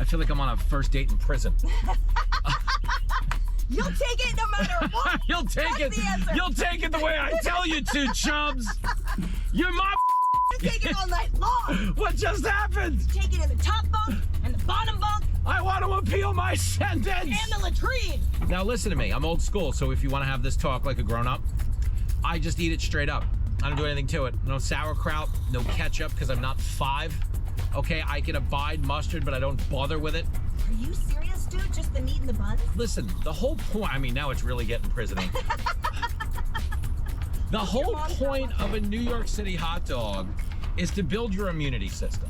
feel like I'm on a first date in prison. You'll take it no matter what. You'll take it. You'll take it the way I tell you to, Chubbs. You're my. You take it all night long. What just happened? Take it in the top bunk and the bottom bunk. I want to appeal my sentence. And the latrine. Now listen to me. I'm old school, so if you want to have this talk like a grown-up, I just eat it straight up. I don't do anything to it. No sauerkraut, no ketchup, because I'm not 5. Okay, I can abide mustard, but I don't bother with it. Are you serious, dude? Just the meat and the buns? Listen, the whole point, I mean, now it's really getting prisoning. The whole point of a New York City hot dog is to build your immunity system.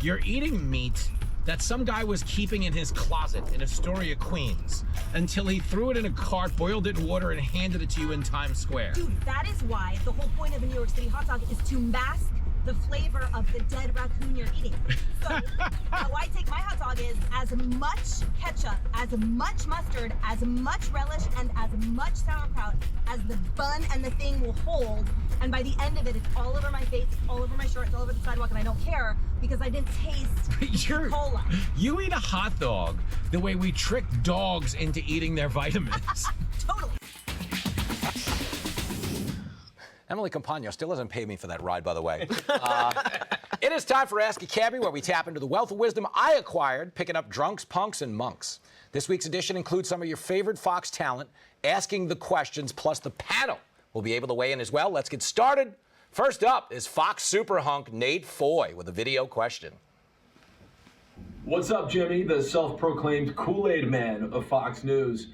You're eating meat that some guy was keeping in his closet in Astoria, Queens, until he threw it in a cart, boiled it in water, and handed it to you in Times Square. Dude, that is why the whole point of a New York City hot dog is to mask the flavor of the dead raccoon you're eating. So how I take my hot dog is as much ketchup, as much mustard, as much relish, and as much sauerkraut as the bun and the thing will hold. And by the end of it, it's all over my face, it's all over my shirt, it's all over the sidewalk, and I don't care because I didn't taste cola. You eat a hot dog the way we trick dogs into eating their vitamins. Totally. Emily Compagno still hasn't paid me for that ride, by the way. It is time for Ask a Cabbie, where we tap into the wealth of wisdom I acquired picking up drunks, punks, and monks. This week's edition includes some of your favorite Fox talent asking the questions, plus the panel will be able to weigh in as well. Let's get started. First up is Fox super hunk Nate Foy with a video question. What's up, Jimmy, the self-proclaimed Kool-Aid man of Fox News?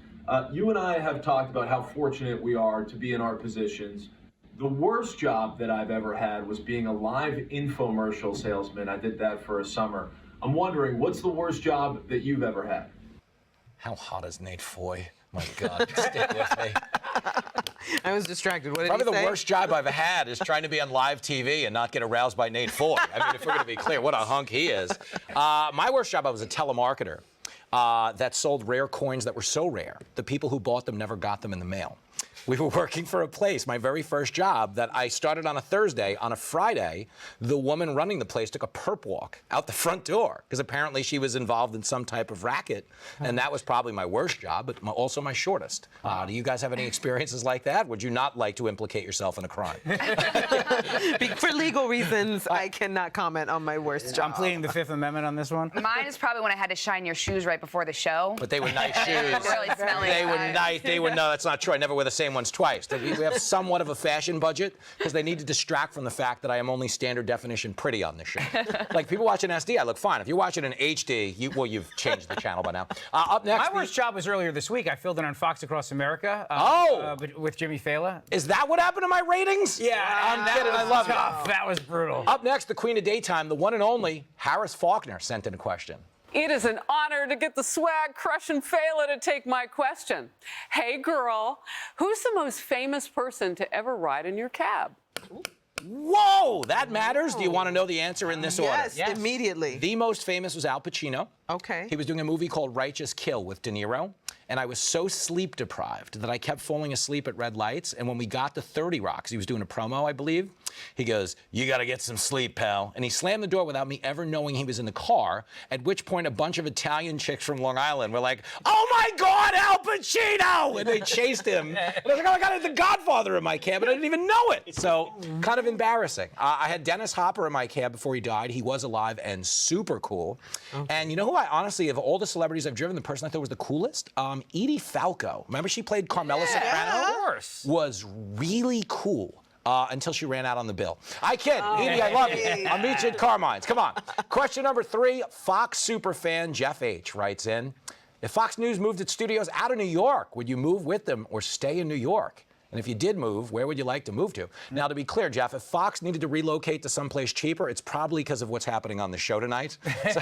You and I have talked about how fortunate we are to be in our positions. The worst job that I've ever had was being a live infomercial salesman. I did that for a summer. I'm wondering, what's the worst job that you've ever had? How hot is Nate Foy? My God, stick with me. I was distracted. What did Probably he say? the worst job I've had is trying to be on live TV and not get aroused by Nate Foy. I mean, if we're going to be clear, what a hunk he is. My worst job, I was a telemarketer that sold rare coins that were so rare, the people who bought them never got them in the mail. We were working for a place, my very first job, that I started on a Thursday. On a Friday, the woman running the place took a perp walk out the front door because apparently she was involved in some type of racket, and that was probably my worst job, but also my shortest. Do you guys have any experiences like that? Would you not like to implicate yourself in a crime? For legal reasons, I cannot comment on my worst job. I'm pleading the Fifth Amendment on this one. Mine is probably when I had to shine your shoes right before the show. But they were nice shoes. Really smelly. They were nice. They were, no, that's not true. I never wear the same ones twice. We have somewhat of a fashion budget because they need to distract from the fact that I am only standard definition pretty on this show. Like, people watching SD, I look fine. If you're watching in HD, you've changed the channel by now. Up next. My worst job was earlier this week. I filled in on Fox Across America. With Jimmy Failla. Is that what happened to my ratings? Yeah, I'm kidding. I love it. That was brutal. Up next, the queen of daytime, the one and only Harris Faulkner sent in a question. It is an honor to get the swag-crushing Failla to take my question. Hey, girl, who's the most famous person to ever ride in your cab? Whoa, that matters. Do you want to know the answer in this order? Yes, immediately. The most famous was Al Pacino. Okay. He was doing a movie called Righteous Kill with De Niro. And I was so sleep deprived that I kept falling asleep at red lights. And when we got to 30 Rock, 'cause he was doing a promo, I believe, he goes, "You got to get some sleep, pal." And he slammed the door without me ever knowing he was in the car, at which point a bunch of Italian chicks from Long Island were like, "Oh my God, Al Pacino!" And they chased him. And I was like, "Oh, I got the Godfather in my cab, and I didn't even know it." So kind of embarrassing. I had Dennis Hopper in my cab before he died. He was alive and super cool. Okay. And you know who I honestly, of all the celebrities I've driven, the person I thought was the coolest? Edie Falco. Remember she played Carmela Soprano? Of course. Was really cool. Until she ran out on the bill. I kid. Edie, I love you. I'll meet you at Carmine's. Come on. Question number 3, Fox superfan Jeff H. writes in, if Fox News moved its studios out of New York, would you move with them or stay in New York? And if you did move, where would you like to move to? Now, to be clear, Jeff, if Fox needed to relocate to someplace cheaper, it's probably because of what's happening on the show tonight. So,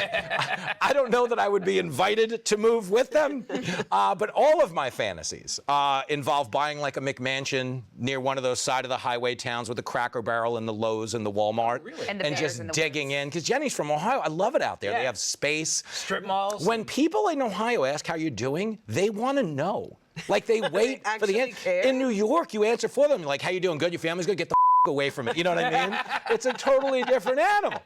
I don't know that I would be invited to move with them, but all of my fantasies involve buying like a McMansion near one of those side-of-the-highway towns with the Cracker Barrel and the Lowe's and the Walmart, and just digging in. Because Jenny's from Ohio. I love it out there. Yeah. They have space. Strip malls. When people in Ohio ask how you're doing, they want to know. Like, they wait for the answer. In New York, you answer for them. Like, how you doing? Good? Your family's good? Get the away from it. You know what I mean? It's a totally different animal.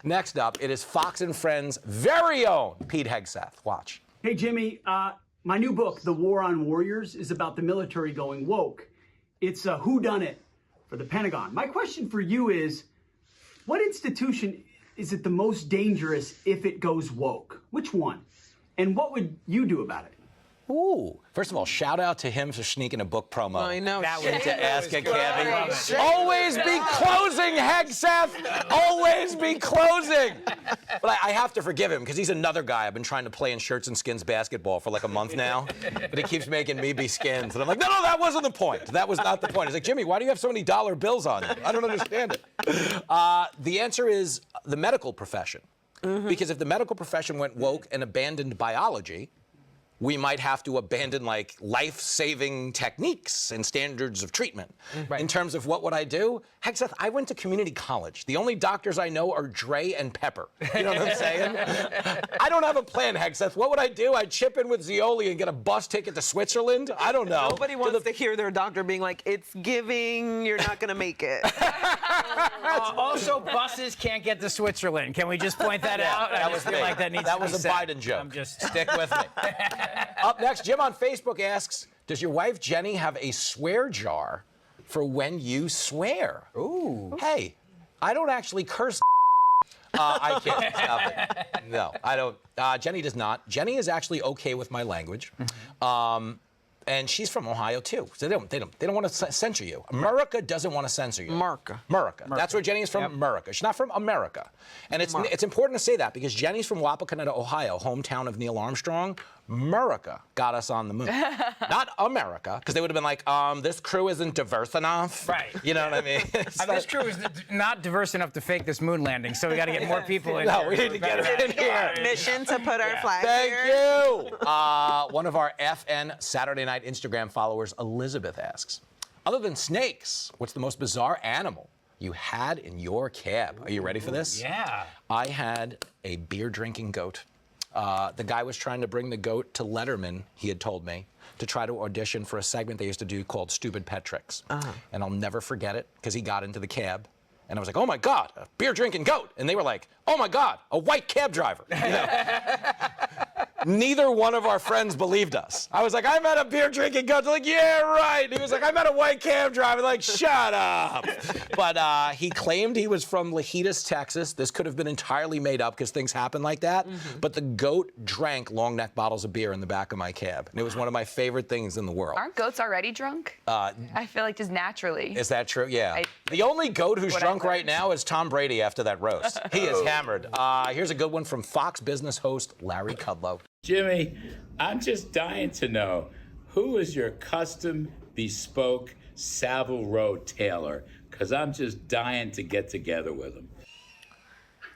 Next up, it is Fox and Friends' very own Pete Hegseth. Watch. Hey, Jimmy, my new book, The War on Warriors, is about the military going woke. It's a whodunit for the Pentagon. My question for you is, what institution is it the most dangerous if it goes woke? Which one? And what would you do about it? Ooh. First of all, shout out to him for sneaking a book promo. I know. To ask a Cabbie. Always be closing, Hegseth. Always be closing. But I have to forgive him because he's another guy I've been trying to play in shirts and skins basketball for like a month now. But he keeps making me be skins. And I'm like, no, that wasn't the point. That was not the point. He's like, Jimmy, why do you have so many dollar bills on you? I don't understand it. The answer is the medical profession. Because if the medical profession went woke and abandoned biology, we might have to abandon like life-saving techniques and standards of treatment. In terms of what would I do? Hegseth, I went to community college. The only doctors I know are Dre and Pepper. You know what I'm saying? I don't have a plan, Hegseth. What would I do? I'd chip in with Zioli and get a bus ticket to Switzerland? I don't know. Nobody wants to hear their doctor being like, it's giving, you're not going to make it. Also, buses can't get to Switzerland. Can we just point that out? That was like that needs to be a said. Biden joke. I'm just Stick with me. Up next, Jim on Facebook asks, does your wife Jenny have a swear jar for when you swear? Ooh. Hey, I don't actually curse. I can't. Stop it. No, I don't. Jenny does not. Jenny is actually okay with my language. And she's from Ohio too. So they don't want to censor you. America doesn't want to censor you. America. That's where Jenny is from. Yep. America. She's not from America. And it's important to say that because Jenny's from Wapakoneta, Ohio, hometown of Neil Armstrong. America got us on the moon. Not America, because they would have been like, this crew isn't diverse enough. Right. You know what I mean? This crew is not diverse enough to fake this moon landing, so we got to get more people in here. No, we need to get it in here. Mission to put our flag Thank here. you. One of our FN Saturday Night Instagram followers, Elizabeth, asks, other than snakes, what's the most bizarre animal you had in your cab? Are you ready for this? Yeah. I had a beer-drinking goat. The guy was trying to bring the goat to Letterman, he had told me, to try to audition for a segment they used to do called Stupid Pet Tricks. And I'll never forget it, because he got into the cab, and I was like, oh my God, a beer-drinking goat. And they were like, oh my God, a white cab driver. You know? Neither one of our friends believed us. I was like, I met a beer-drinking goat. They're like, yeah, right. And he was like, I met a white cab driver. Like, shut up. But he claimed he was from Lajitas, Texas. This could have been entirely made up because things happen like that. But the goat drank long neck bottles of beer in the back of my cab. And it was one of my favorite things in the world. Aren't goats already drunk? I feel like just naturally. Is that true? Yeah. The only goat who's drunk right now is Tom Brady after that roast. He is hammered. Here's a good one from Fox Business host Larry Kudlow. Jimmy, I'm just dying to know, who is your custom bespoke Savile Row tailor? Because I'm just dying to get together with him.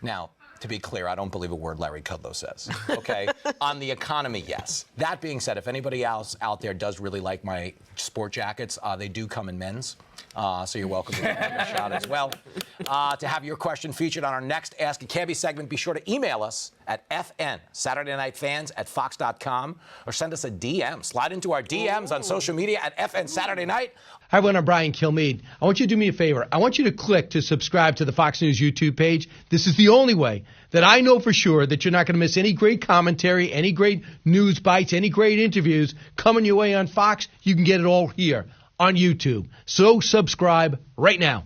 Now, to be clear, I don't believe a word Larry Kudlow says, okay? On the economy, yes. That being said, if anybody else out there does really like my sport jackets, they do come in men's. So you're welcome to give them a shout as well. To have your question featured on our next Ask a Cabbie segment, be sure to email us at fnsaturdayNightFans@fox.com or send us a DM. Slide into our DMs on social media at FN Saturday Night. Hi, everyone. I'm Brian Kilmeade. I want you to do me a favor. I want you to click to subscribe to the Fox News YouTube page. This is the only way that I know for sure that you're not going to miss any great commentary, any great news bites, any great interviews coming your way on Fox. You can get it all here on YouTube. So subscribe right now.